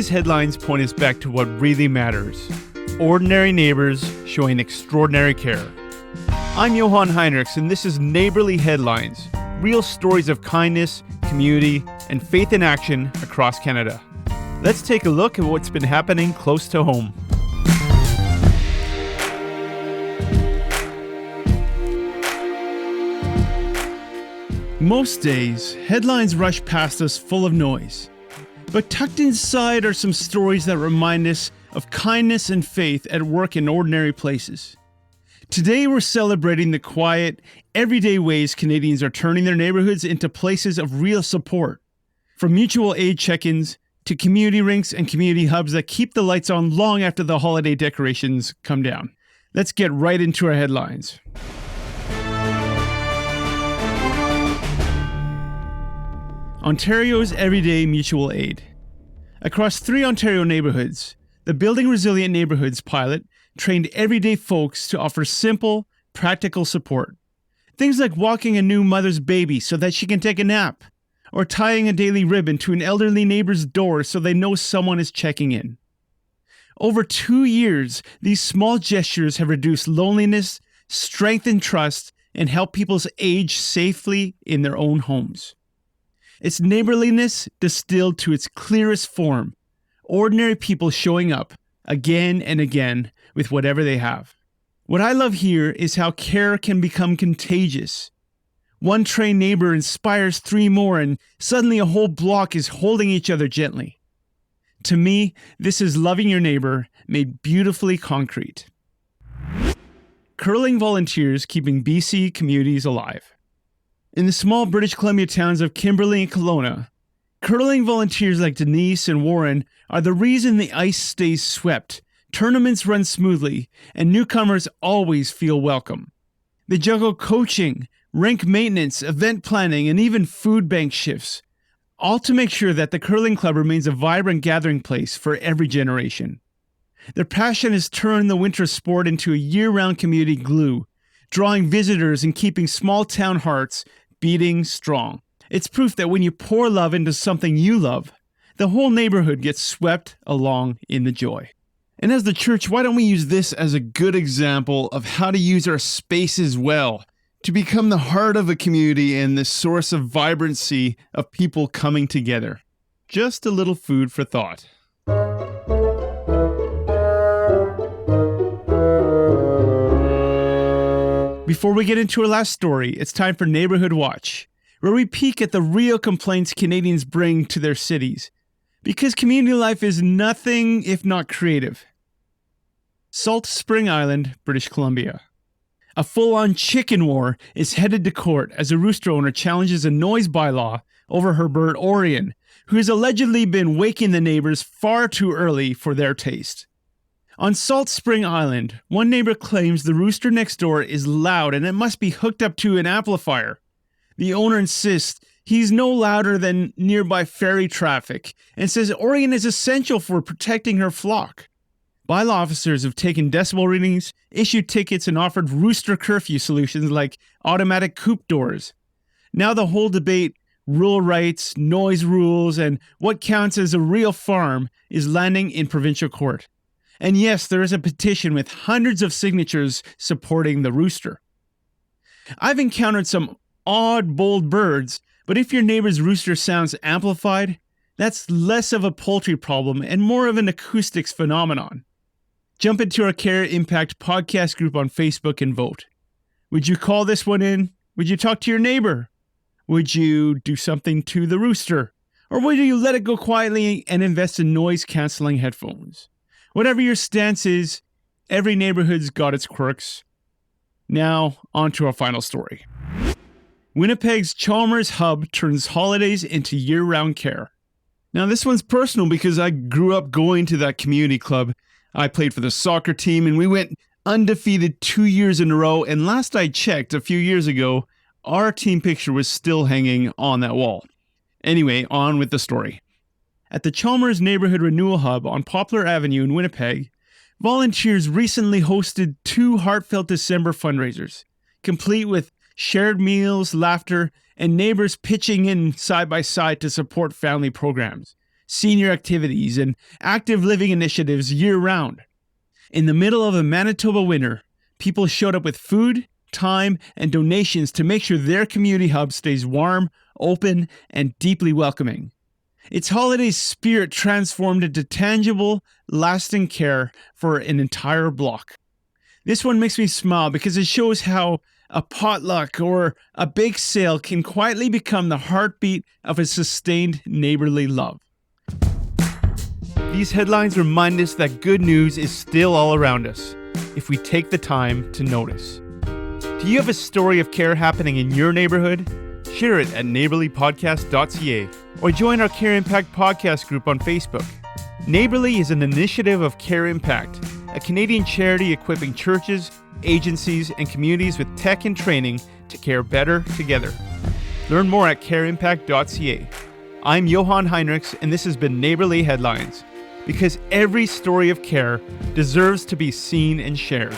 These headlines point us back to what really matters. Ordinary neighbors showing extraordinary care. I'm Johan Heinrichs, and this is Neighbourly Headlines, real stories of kindness, community, and faith in action across Canada. Let's take a look at what's been happening close to home. Most days, headlines rush past us full of noise. But tucked inside are some stories that remind us of kindness and faith at work in ordinary places. Today we're celebrating the quiet, everyday ways Canadians are turning their neighborhoods into places of real support. From mutual aid check-ins to community rinks and community hubs that keep the lights on long after the holiday decorations come down. Let's get right into our headlines. Ontario's everyday mutual aid. Across 3 Ontario neighborhoods, the Building Resilient Neighborhoods pilot trained everyday folks to offer simple, practical support. Things like walking a new mother's baby so that she can take a nap, or tying a daily ribbon to an elderly neighbor's door so they know someone is checking in. Over 2 years, these small gestures have reduced loneliness, strengthened trust, and helped people age safely in their own homes. It's neighborliness distilled to its clearest form. Ordinary people showing up again and again with whatever they have. What I love here is how care can become contagious. One trained neighbor inspires 3 more, and suddenly a whole block is holding each other gently. To me, this is loving your neighbor made beautifully concrete. Curling volunteers keeping BC communities alive. In the small British Columbia towns of Kimberley and Kelowna, curling volunteers like Denise and Warren are the reason the ice stays swept, tournaments run smoothly, and newcomers always feel welcome. They juggle coaching, rink maintenance, event planning, and even food bank shifts, all to make sure that the curling club remains a vibrant gathering place for every generation. Their passion has turned the winter sport into a year-round community glue, drawing visitors and keeping small-town hearts beating strong. It's proof that when you pour love into something you love, the whole neighborhood gets swept along in the joy. And as the church, why don't we use this as a good example of how to use our spaces well to become the heart of a community and the source of vibrancy of people coming together? Just a little food for thought. Before we get into our last story, it's time for Neighbourhood Watch, where we peek at the real complaints Canadians bring to their cities. Because community life is nothing if not creative. Salt Spring Island, British Columbia. A full-on chicken war is headed to court as a rooster owner challenges a noise bylaw over her bird Orion, who has allegedly been waking the neighbors far too early for their taste. On Salt Spring Island, one neighbor claims the rooster next door is loud and it must be hooked up to an amplifier. The owner insists he's no louder than nearby ferry traffic and says Orion is essential for protecting her flock. Bylaw officers have taken decibel readings, issued tickets, and offered rooster curfew solutions like automatic coop doors. Now the whole debate, rural rights, noise rules, and what counts as a real farm is landing in provincial court. And yes, there is a petition with hundreds of signatures supporting the rooster. I've encountered some odd, bold birds, but if your neighbor's rooster sounds amplified, that's less of a poultry problem and more of an acoustics phenomenon. Jump into our CareImpact podcast group on Facebook and vote. Would you call this one in? Would you talk to your neighbor? Would you do something to the rooster? Or would you let it go quietly and invest in noise-canceling headphones? Whatever your stance is, every neighborhood's got its quirks. Now, on to our final story. Winnipeg's Chalmers Hub turns holidays into year-round care. Now, this one's personal because I grew up going to that community club. I played for the soccer team, and we went undefeated 2 years in a row. And last I checked, a few years ago, our team picture was still hanging on that wall. Anyway, on with the story. At the Chalmers Neighbourhood Renewal Hub on Poplar Avenue in Winnipeg, volunteers recently hosted 2 heartfelt December fundraisers, complete with shared meals, laughter, and neighbors pitching in side by side to support family programs. senior activities, and active living initiatives year-round. In the middle of a Manitoba winter, people showed up with food, time, and donations to make sure their community hub stays warm, open, and deeply welcoming. Its holiday spirit transformed into tangible, lasting care for an entire block. This one makes me smile because it shows how a potluck or a bake sale can quietly become the heartbeat of a sustained neighborly love. These headlines remind us that good news is still all around us if we take the time to notice. Do you have a story of care happening in your neighborhood? Share it at neighborlypodcast.ca or join our CareImpact podcast group on Facebook. Neighbourly is an initiative of CareImpact, a Canadian charity equipping churches, agencies, and communities with tech and training to care better together. Learn more at careimpact.ca. I'm Johan Heinrichs, and this has been Neighbourly Headlines, because every story of care deserves to be seen and shared.